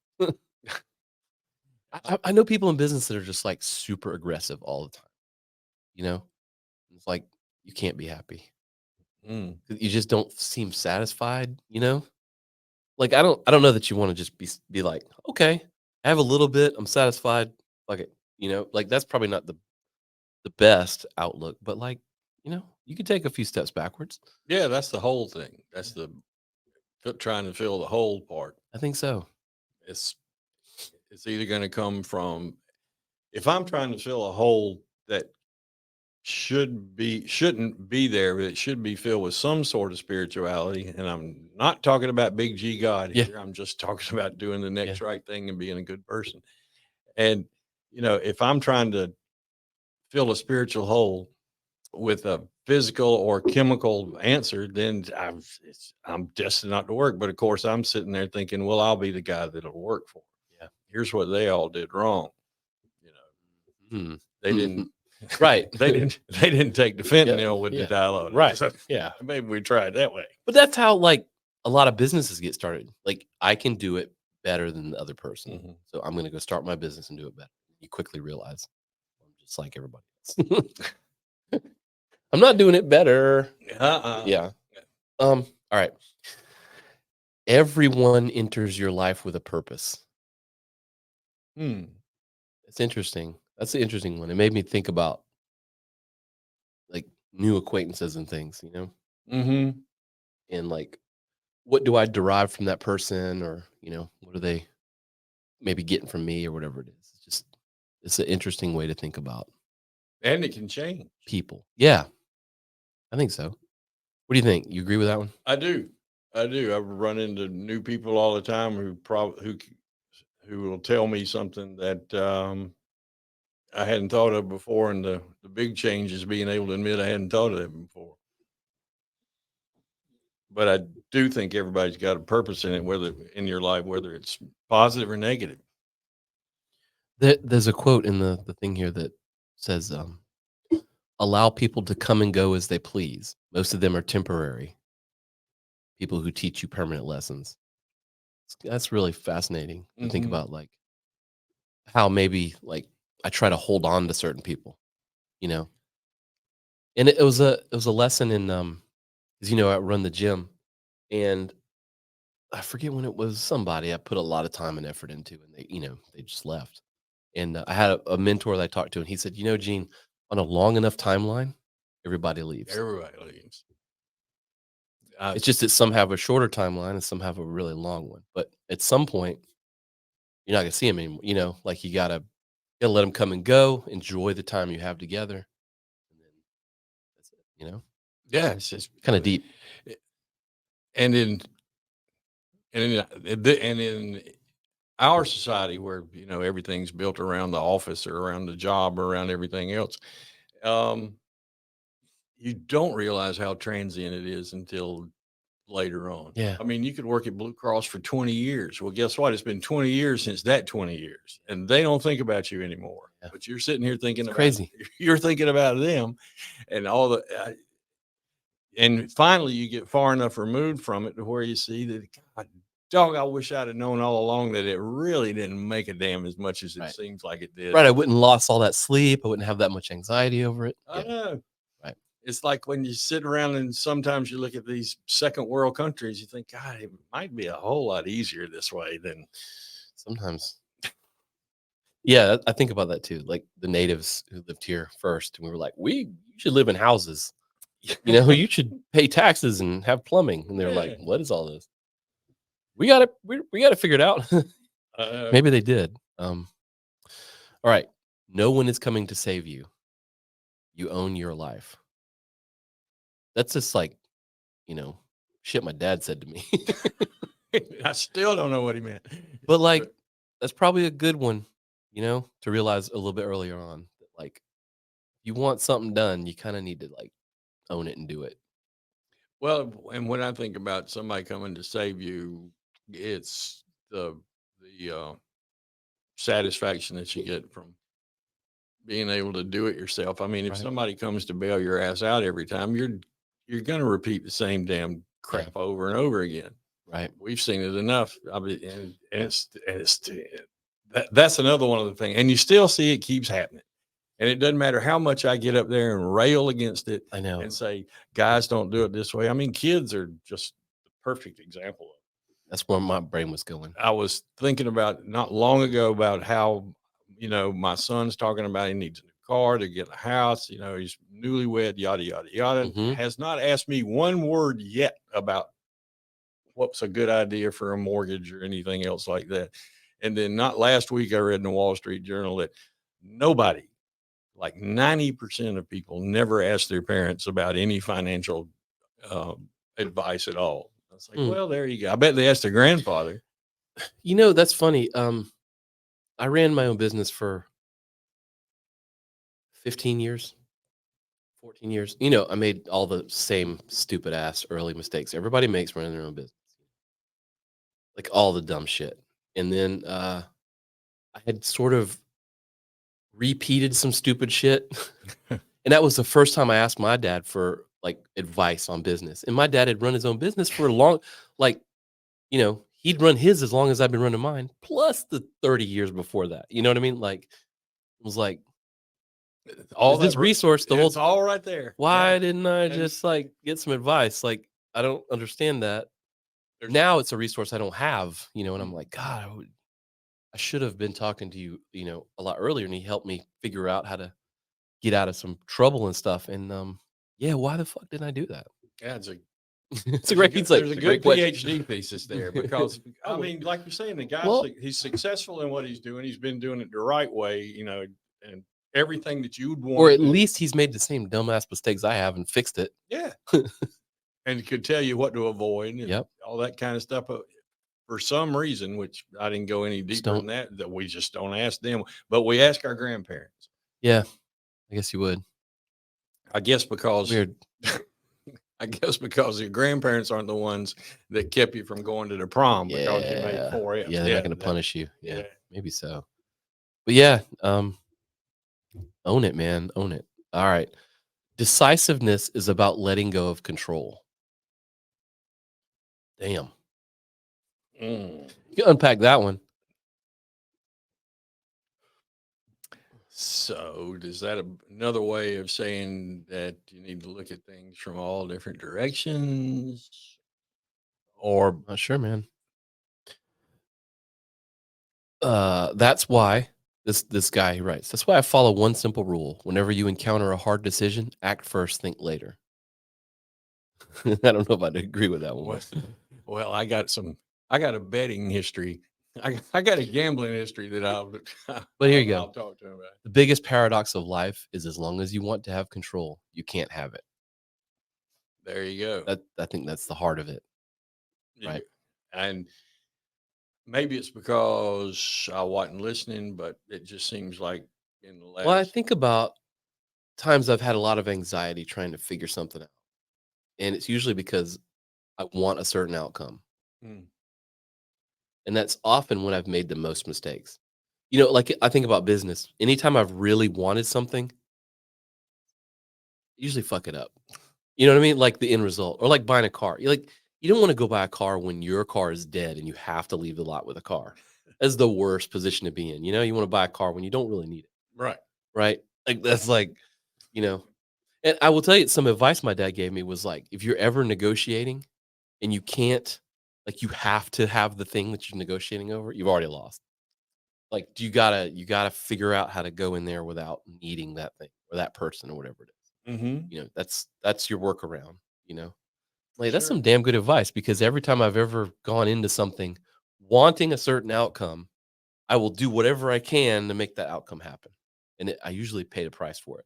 [SPEAKER 4] I know people in business that are just like super aggressive all the time. It's like you can't be happy.
[SPEAKER 3] Mm.
[SPEAKER 4] You just don't seem satisfied. Like I don't know that you want to just be like, okay, I have a little bit, I'm satisfied. Fuck it. Like that's probably not the best outlook, but like, you could take a few steps backwards.
[SPEAKER 3] Yeah, that's the whole thing. That's the trying to fill the whole part.
[SPEAKER 4] I think so.
[SPEAKER 3] It's either going to come from, if I'm trying to fill a hole that shouldn't be there, but it should be filled with some sort of spirituality. And I'm not talking about big G God
[SPEAKER 4] Yeah.
[SPEAKER 3] here. I'm just talking about doing the
[SPEAKER 4] Yeah.
[SPEAKER 3] next right thing and being a good person. And if I'm trying to fill a spiritual hole with a physical or chemical answer, then I'm destined not to work. But of course, I'm sitting there thinking, well, I'll be the guy that'll work for.
[SPEAKER 4] Yeah.
[SPEAKER 3] Here's what they all did wrong.
[SPEAKER 4] Hmm.
[SPEAKER 3] They didn't.
[SPEAKER 4] Right.
[SPEAKER 3] They didn't take the fentanyl with the
[SPEAKER 4] Yeah.
[SPEAKER 3] dialogue.
[SPEAKER 4] Right.
[SPEAKER 3] So
[SPEAKER 4] Yeah.
[SPEAKER 3] maybe we try it that way.
[SPEAKER 4] But that's how like a lot of businesses get started. Like I can do it better than the other person.
[SPEAKER 3] Mhm.
[SPEAKER 4] So I'm going to go start my business and do it better. You quickly realize I'm just like everybody else. I'm not doing it better. Yeah. All right. Everyone enters your life with a purpose. It's interesting. That's an interesting one. It made me think about like new acquaintances and things,
[SPEAKER 3] Mm-hmm.
[SPEAKER 4] and like what do I derive from that person, or what are they maybe getting from me, or whatever it is. It's an interesting way to think about
[SPEAKER 3] And it can change.
[SPEAKER 4] people. Yeah, I think so. What do you think? You agree with that one?
[SPEAKER 3] I do. I run into new people all the time who will tell me something that I hadn't thought of before, and the big change is being able to admit I hadn't thought of it before. But I do think everybody's got a purpose in it, whether in your life, whether it's positive or negative.
[SPEAKER 4] There's a quote in the thing here that says, allow people to come and go as they please. Most of them are temporary. People who teach you permanent lessons. That's really fascinating to think about, like how maybe like I try to hold on to certain people, and it was a lesson in because I run the gym, and I forget when it was somebody I put a lot of time and effort into, and they just left. And I had a mentor that I talked to, and he said, Gene, on a long enough timeline, everybody leaves.
[SPEAKER 3] Everybody leaves.
[SPEAKER 4] It's just that some have a shorter timeline and some have a really long one. But at some point, you're not gonna see them anymore. Like you gotta let them come and go. Enjoy the time you have together, and then that's it.
[SPEAKER 3] Yeah, it's just
[SPEAKER 4] Kind of deep.
[SPEAKER 3] And in our society, where everything's built around the office or around the job or around everything else, you don't realize how transient it is until later on.
[SPEAKER 4] Yeah.
[SPEAKER 3] I mean, you could work at Blue Cross for 20 years. Well, guess what? It's been 20 years since that 20 years, and they don't think about you anymore.
[SPEAKER 4] Yeah.
[SPEAKER 3] But you're sitting here thinking about
[SPEAKER 4] crazy.
[SPEAKER 3] You're thinking about them, and all the. And finally, you get far enough removed from it to where you see that, God, dog, I wish I'd have known all along that it really didn't make a damn as much as it seems like it did.
[SPEAKER 4] Right. I wouldn't lost all that sleep. I wouldn't have that much anxiety over it.
[SPEAKER 3] I know.
[SPEAKER 4] Right.
[SPEAKER 3] It's like when you sit around and sometimes you look at these second world countries, you think, God, it might be a whole lot easier this way than
[SPEAKER 4] sometimes. Yeah, I think about that too. Like the natives who lived here first, and we were like, you should live in houses. You should pay taxes and have plumbing. And they're like, what is all this? We got to figure it out. Maybe they did. All right. No one is coming to save you. You own your life. That's just like, shit my dad said to me.
[SPEAKER 3] I still don't know what he meant.
[SPEAKER 4] But like, that's probably a good one, to realize a little bit earlier on that like, you want something done, you kind of need to like own it and do it.
[SPEAKER 3] Well, and when I think about somebody coming to save you, it's the satisfaction that you get from being able to do it yourself. I mean, if somebody comes to bail your ass out every time, you're going to repeat the same damn crap over and over again.
[SPEAKER 4] Right.
[SPEAKER 3] We've seen it enough. I mean, that's another one of the things. And you still see it keeps happening. And it doesn't matter how much I get up there and rail against it.
[SPEAKER 4] I know.
[SPEAKER 3] And say, guys, don't do it this way. I mean, kids are just the perfect example of it.
[SPEAKER 4] That's where my brain was going.
[SPEAKER 3] I was thinking about not long ago about how, my son's talking about he needs a new car to get a house. He's newlywed, yada, yada, yada.
[SPEAKER 4] Mm-hmm.
[SPEAKER 3] Has not asked me one word yet about what's a good idea for a mortgage or anything else like that. And then not last week, I read in the Wall Street Journal that nobody like 90% of people never ask their parents about any financial advice at all. I was like, well, there you go. I bet they asked their grandfather.
[SPEAKER 4] You know, that's funny. I ran my own business for 15 years, 14 years. You know, I made all the same stupid ass early mistakes everybody makes running their own business. Like all the dumb shit. And then I had sort of repeated some stupid shit. And that was the first time I asked my dad for like advice on business. And my dad had run his own business for a long, like, you know, he'd run his as long as I've been running mine, plus the 30 years before that. You know what I mean? Like, it was like,
[SPEAKER 3] all
[SPEAKER 4] this resource, the whole,
[SPEAKER 3] it's all right there.
[SPEAKER 4] why didn't I just like get some advice? Like, I don't understand that. Now it's a resource I don't have, you know, and I'm like, God, I should have been talking to you, you know, a lot earlier. And he helped me figure out how to get out of some trouble and stuff. And yeah, why the fuck didn't I do that?
[SPEAKER 3] Yeah,
[SPEAKER 4] it's a great.
[SPEAKER 3] There's a good PhD thesis there because I mean, like you're saying, the guy he's successful in what he's doing. He's been doing it the right way, you know, and everything that you'd want.
[SPEAKER 4] Or at least he's made the same dumbass mistakes I have and fixed it.
[SPEAKER 3] Yeah, and could tell you what to avoid. And all that kind of stuff. For some reason, which I didn't go any deeper than that we just don't ask them, but we ask our grandparents.
[SPEAKER 4] Yeah, I guess you would.
[SPEAKER 3] I guess because
[SPEAKER 4] weird.
[SPEAKER 3] I guess because your grandparents aren't the ones that kept you from going to the prom because you made 4 F's.
[SPEAKER 4] Yeah, they're not going to punish you. Yeah, maybe so. But yeah, own it, man. Own it. All right. Decisiveness is about letting go of control. Damn. You can unpack that one.
[SPEAKER 3] So is that another way of saying that you need to look at things from all different directions? Or
[SPEAKER 4] not sure, man. That's why this guy writes, that's why I follow one simple rule. Whenever you encounter a hard decision, act first, think later. I don't know if I'd agree with that one.
[SPEAKER 3] Well, I got a betting history. I got a gambling history that
[SPEAKER 4] but here you go.
[SPEAKER 3] I'll talk to him about.
[SPEAKER 4] The biggest paradox of life is as long as you want to have control, you can't have it.
[SPEAKER 3] There you go.
[SPEAKER 4] I think that's the heart of it. Right.
[SPEAKER 3] And maybe it's because I wasn't listening, but it just seems like in the last.
[SPEAKER 4] Well, I think about times I've had a lot of anxiety trying to figure something out. And it's usually because I want a certain outcome. And that's often when I've made the most mistakes. You know, like I think about business. Anytime I've really wanted something, I usually fuck it up. You know what I mean? Like the end result, or like buying a car. You don't want to go buy a car when your car is dead and you have to leave the lot with a car. That's the worst position to be in. You know, you want to buy a car when you don't really need it.
[SPEAKER 3] Right.
[SPEAKER 4] Right. Like that's like, you know, and I will tell you some advice my dad gave me was like, if you're ever negotiating and you can't, like you have to have the thing that you're negotiating over, you've already lost. Like you gotta figure out how to go in there without needing that thing or that person or whatever it is. You know, that's your workaround, you know. Like that's some damn good advice, because every time I've ever gone into something wanting a certain outcome, I will do whatever I can to make that outcome happen. And I usually pay the price for it,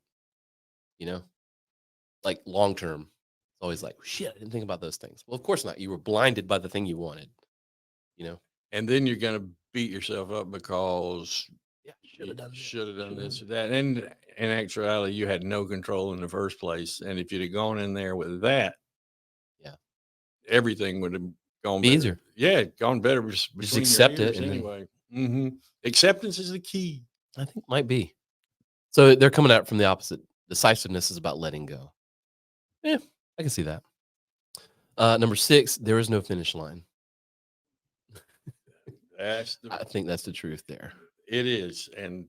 [SPEAKER 4] you know, like long term. It's always like, shit, I didn't think about those things. Well, of course not. You were blinded by the thing you wanted, you know.
[SPEAKER 3] And then you're going to beat yourself up because should have done this or that. And in actuality, you had no control in the first place. And if you'd have gone in there with that, everything would have gone better.
[SPEAKER 4] Easier.
[SPEAKER 3] Yeah, gone better.
[SPEAKER 4] Just accept it
[SPEAKER 3] anyway. Acceptance is the key.
[SPEAKER 4] I think might be. So they're coming out from the opposite. Decisiveness is about letting go. Yeah, I can see that. Number 6, there is no finish line. I think that's the truth there.
[SPEAKER 3] It is. And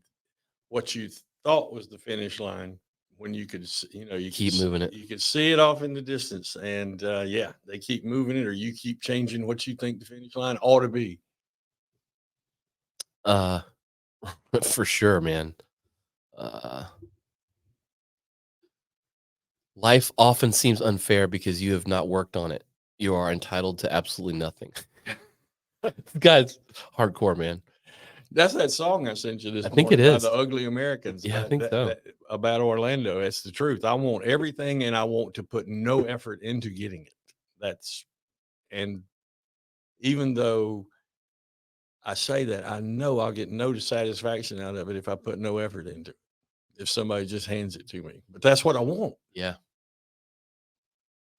[SPEAKER 3] what you thought was the finish line, when you could, you know, you
[SPEAKER 4] keep moving it.
[SPEAKER 3] You could see it off in the distance, and they keep moving it, or you keep changing what you think the finish line ought to be.
[SPEAKER 4] For sure, man. Life often seems unfair because you have not worked on it. You are entitled to absolutely nothing. Guys, hardcore, man.
[SPEAKER 3] That's that song I sent you this
[SPEAKER 4] I think it
[SPEAKER 3] morning by
[SPEAKER 4] is.
[SPEAKER 3] the Ugly Americans.
[SPEAKER 4] Yeah, I think so.
[SPEAKER 3] About Orlando. It's the truth. I want everything, and I want to put no effort into getting it. And even though I say that, I know I'll get no satisfaction out of it if I put no effort into it. If somebody just hands it to me, but that's what I want.
[SPEAKER 4] Yeah.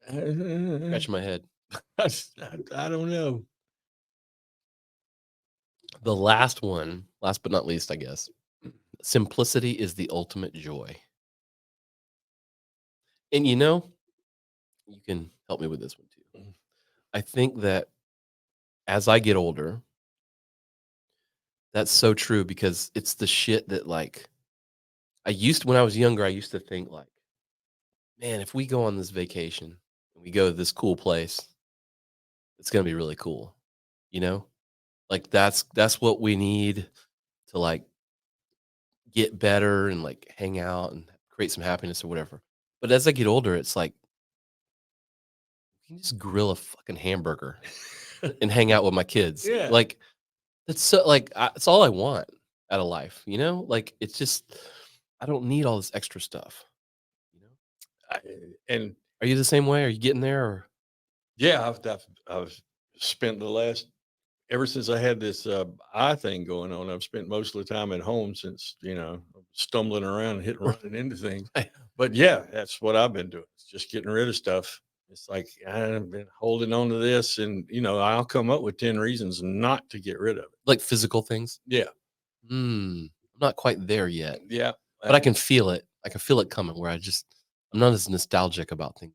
[SPEAKER 4] Scratching my head.
[SPEAKER 3] I don't know.
[SPEAKER 4] The last one, last but not least, I guess. Simplicity is the ultimate joy. And you can help me with this one too. I think that as I get older, that's so true because it's the shit that like when I was younger, I used to think like, man, if we go on this vacation and we go to this cool place, it's gonna be really cool. Like that's what we need to like get better and like hang out and create some happiness or whatever. But as I get older, it's like you can just grill a fucking hamburger and hang out with my kids.
[SPEAKER 3] Yeah.
[SPEAKER 4] Like that's so like it's all I want out of life, Like it's just I don't need all this extra stuff.
[SPEAKER 3] And
[SPEAKER 4] Are you the same way? Are you getting there? Or?
[SPEAKER 3] yeah, I've spent ever since I had this eye thing going on. I've spent most of the time at home since stumbling around and running into things. But yeah, that's what I've been doing. It's just getting rid of stuff. It's like I've been holding on to this, and I'll come up with 10 reasons not to get rid of it.
[SPEAKER 4] Like physical things?
[SPEAKER 3] Yeah.
[SPEAKER 4] I'm not quite there yet.
[SPEAKER 3] Yeah.
[SPEAKER 4] But I can feel it. I can feel it coming where I'm not as nostalgic about things.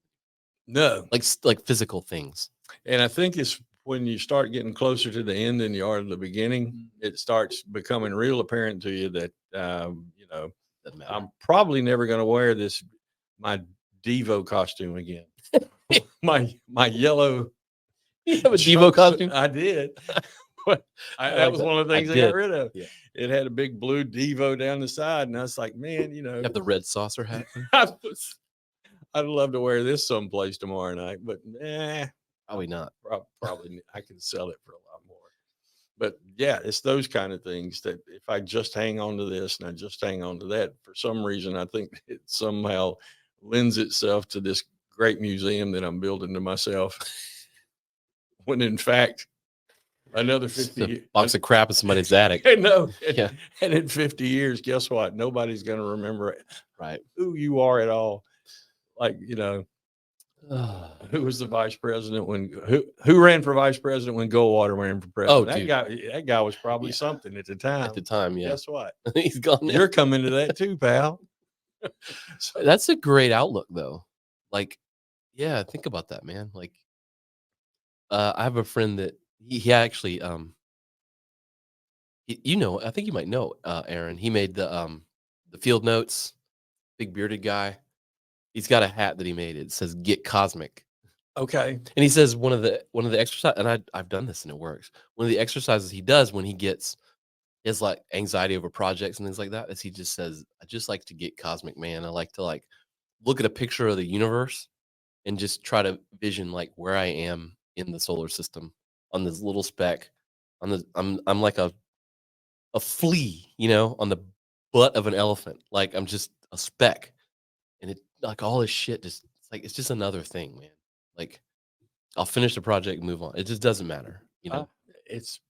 [SPEAKER 3] No.
[SPEAKER 4] Like physical things.
[SPEAKER 3] And I think it's when you start getting closer to the end than you are to the beginning, it starts becoming real apparent to you that, I'm probably never going to wear my Devo costume again. my yellow.
[SPEAKER 4] You have a Devo costume?
[SPEAKER 3] I did. That was one of the things I got rid of. Yeah. It had a big blue Devo down the side, and I was like, man,
[SPEAKER 4] You have the red saucer hat.
[SPEAKER 3] I'd love to wear this someplace tomorrow night, but
[SPEAKER 4] probably not.
[SPEAKER 3] Probably I can sell it for a lot more. But yeah, it's those kind of things that if I just hang on to this and I just hang on to that, for some reason, I think it somehow lends itself to this great museum that I'm building to myself. When in fact, another 50
[SPEAKER 4] box of crap in somebody's attic.
[SPEAKER 3] No. Yeah. And in 50 years, guess what? Nobody's going to remember who you are at all. Like, who was the vice president who ran for vice president when Goldwater ran for president? That guy was probably something at the time.
[SPEAKER 4] At the time, yeah.
[SPEAKER 3] Guess what?
[SPEAKER 4] He's gone now.
[SPEAKER 3] You're coming to that too, pal.
[SPEAKER 4] So, that's a great outlook though. Like, yeah, think about that, man. Like, I have a friend that he actually I think you might know Aaron. He made the field notes, big bearded guy. He's got a hat that he made. It says "Get Cosmic."
[SPEAKER 3] Okay.
[SPEAKER 4] And he says one of the exercises, and I've done this and it works. One of the exercises he does when he has like anxiety over projects and things like that is he just says, "I just like to get cosmic, man. I like to like look at a picture of the universe and just try to vision like where I am in the solar system on this little speck. I'm like a flea, on the butt of an elephant. Like I'm just a speck." And it like all this shit it's just another thing, man. Like I'll finish the project and move on. It just doesn't matter,
[SPEAKER 3] It's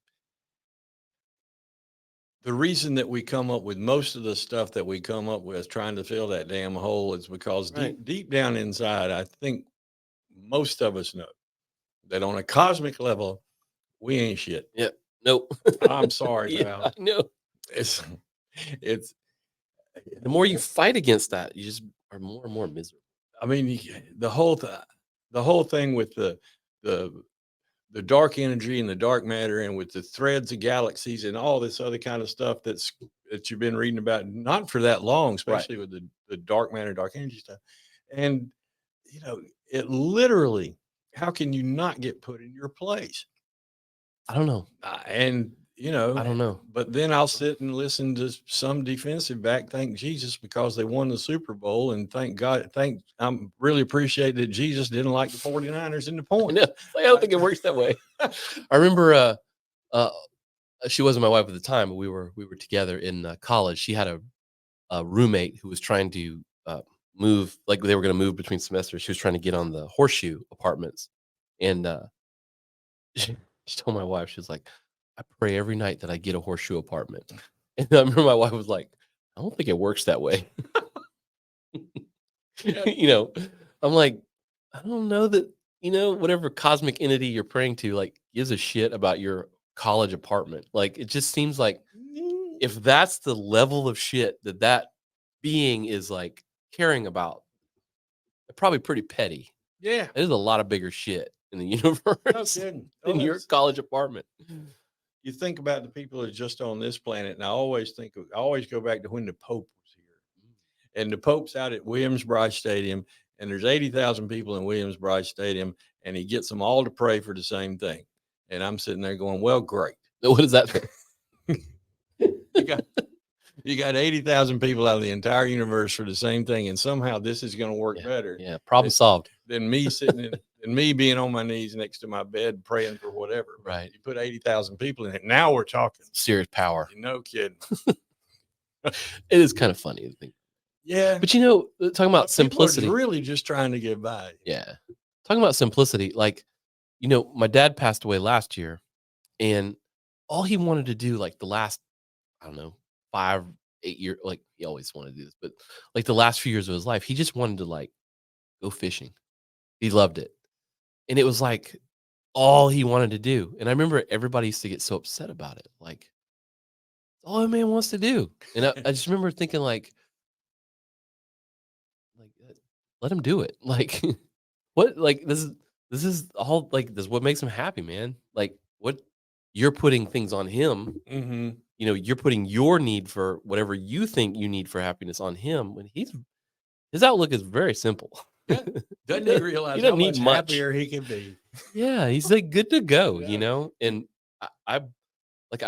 [SPEAKER 3] the reason that we come up with most of the stuff that we come up with trying to fill that damn hole is because deep down inside, I think most of us know that on a cosmic level, we ain't shit.
[SPEAKER 4] Yeah. Nope.
[SPEAKER 3] I'm sorry, pal.
[SPEAKER 4] No.
[SPEAKER 3] It's
[SPEAKER 4] the more you fight against that, you just are more and more miserable.
[SPEAKER 3] I mean, the whole thing with the dark energy and the dark matter, and with the threads of galaxies and all this other kind of stuff that you've been reading about, not for that long, especially with the dark matter, dark energy stuff, and it literally, how can you not get put in your place?
[SPEAKER 4] I don't know,
[SPEAKER 3] I
[SPEAKER 4] don't know.
[SPEAKER 3] But then I'll sit and listen to some defensive back thank Jesus because they won the Super Bowl, and thank God, I'm really appreciate that Jesus didn't like the 49ers in the point.
[SPEAKER 4] I don't think it works that way. I remember she wasn't my wife at the time, but we were together in college. She had a roommate who was trying to move, like they were going to move between semesters. She was trying to get on the horseshoe apartments, and she told my wife, she was like, "I pray every night that I get a horseshoe apartment." And I remember my wife was like, "I don't think it works that way." You know, I'm like, I don't know that, whatever cosmic entity you're praying to, like, gives a shit about your college apartment. Like, it just seems like if that's the level of shit that being is like caring about, they're probably pretty petty.
[SPEAKER 3] Yeah.
[SPEAKER 4] There's a lot of bigger shit in the
[SPEAKER 3] No
[SPEAKER 4] universe
[SPEAKER 3] kidding.
[SPEAKER 4] than your college apartment.
[SPEAKER 3] You think about the people that are just on this planet, and I always go back to when the Pope was here, and the Pope's out at Williams-Brice Stadium, and there's 80,000 people in Williams-Brice Stadium, and he gets them all to pray for the same thing. And I'm sitting there going, well, great.
[SPEAKER 4] What is that?
[SPEAKER 3] You got 80,000 people out of the entire universe for the same thing, and somehow this is going to work better.
[SPEAKER 4] Yeah, problem solved.
[SPEAKER 3] Than me sitting and me being on my knees next to my bed praying for whatever.
[SPEAKER 4] Right.
[SPEAKER 3] You put 80,000 people in it. Now we're talking
[SPEAKER 4] serious power.
[SPEAKER 3] No kidding.
[SPEAKER 4] It is kind of funny to think.
[SPEAKER 3] Yeah.
[SPEAKER 4] But talking about simplicity.
[SPEAKER 3] Really just trying to get by.
[SPEAKER 4] Yeah. Talking about simplicity, like, my dad passed away last year, and all he wanted to do, like the last, I don't know, 5, 8 years, like he always wanted to do this, but like the last few years of his life, he just wanted to like go fishing. He loved it. And it was like all he wanted to do. And I remember everybody used to get so upset about it. Like, all a man wants to do. And I just remember thinking like, let him do it. Like, what, like, this is all, like, this is what makes him happy, man. Like, what you're putting things on him.
[SPEAKER 3] Mm-hmm.
[SPEAKER 4] You're putting your need for whatever you think you need for happiness on him when his outlook is very simple.
[SPEAKER 3] Yeah. Doesn't he realize how much happier he can be?
[SPEAKER 4] Yeah, he's like good to go, And I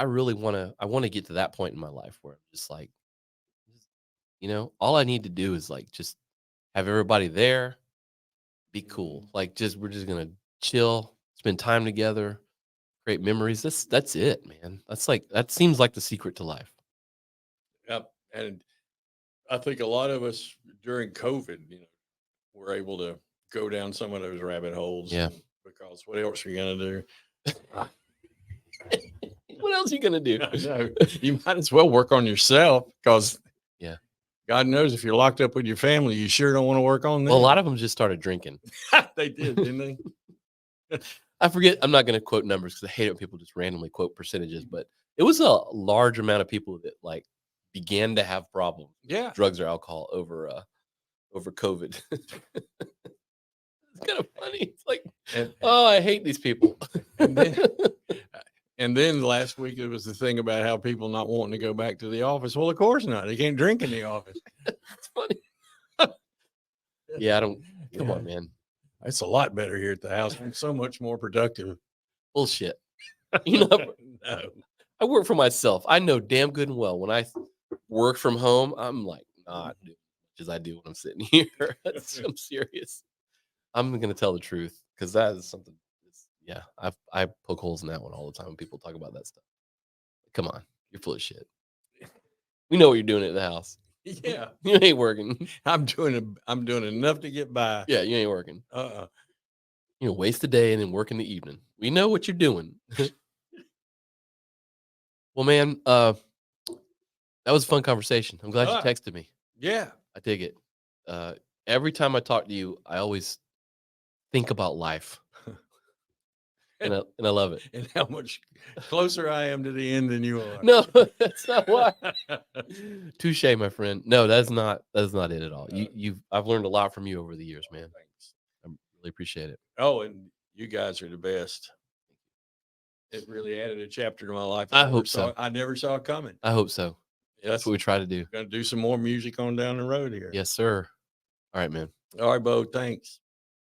[SPEAKER 4] really want to get to that point in my life where I'm just like, all I need to do is like just have everybody there, be cool. Like we're just gonna chill, spend time together, create memories. That's it, man. That seems like the secret to life.
[SPEAKER 3] Yep. And I think a lot of us during COVID, were able to go down some of those rabbit holes.
[SPEAKER 4] Yeah.
[SPEAKER 3] Because what else are you gonna do?
[SPEAKER 4] What else are you gonna do?
[SPEAKER 3] No, you might as well work on yourself, because God knows if you're locked up with your family, you sure don't want to work on them.
[SPEAKER 4] Well, a lot of them just started drinking.
[SPEAKER 3] They did, didn't they?
[SPEAKER 4] I forget. I'm not going to quote numbers because I hate it when people just randomly quote percentages, but it was a large amount of people that like began to have problems.
[SPEAKER 3] Yeah.
[SPEAKER 4] Drugs or alcohol over COVID. It's kind of funny. It's like, I hate these people.
[SPEAKER 3] And then last week it was the thing about how people not wanting to go back to the office. Well, of course not. They can't drink in the office.
[SPEAKER 4] It's funny. Yeah, come on, man.
[SPEAKER 3] It's a lot better here at the house. I'm so much more productive.
[SPEAKER 4] Bullshit.
[SPEAKER 3] No.
[SPEAKER 4] I work for myself. I know damn good and well when I work from home, I'm like not doing as much as I do when I'm sitting here. I'm serious. I'm going to tell the truth because that is something. Yeah, I poke holes in that one all the time when people talk about that stuff. Come on, you're full of shit. We know what you're doing at the house.
[SPEAKER 3] Yeah,
[SPEAKER 4] you ain't working.
[SPEAKER 3] I'm doing enough to get by.
[SPEAKER 4] Yeah, you ain't working. Waste the day and then work in the evening. We know what you're doing. Well, man, that was a fun conversation. I'm glad you texted me.
[SPEAKER 3] Yeah,
[SPEAKER 4] I dig it. Every time I talk to you, I always think about life. And I love it.
[SPEAKER 3] And how much closer I am to the end than you are.
[SPEAKER 4] No, that's not why. Touche, my friend. No, that's not it at all. I've learned a lot from you over the years, man.
[SPEAKER 3] Thanks.
[SPEAKER 4] I really appreciate it.
[SPEAKER 3] Oh, and you guys are the best. It really added a chapter to my life.
[SPEAKER 4] I hope so.
[SPEAKER 3] I never saw it coming.
[SPEAKER 4] I hope so.
[SPEAKER 3] Yeah,
[SPEAKER 4] that's what we try to do.
[SPEAKER 3] Going to do some more music on down the road here.
[SPEAKER 4] Yes, sir. All right, man.
[SPEAKER 3] All right, Bo. Thanks.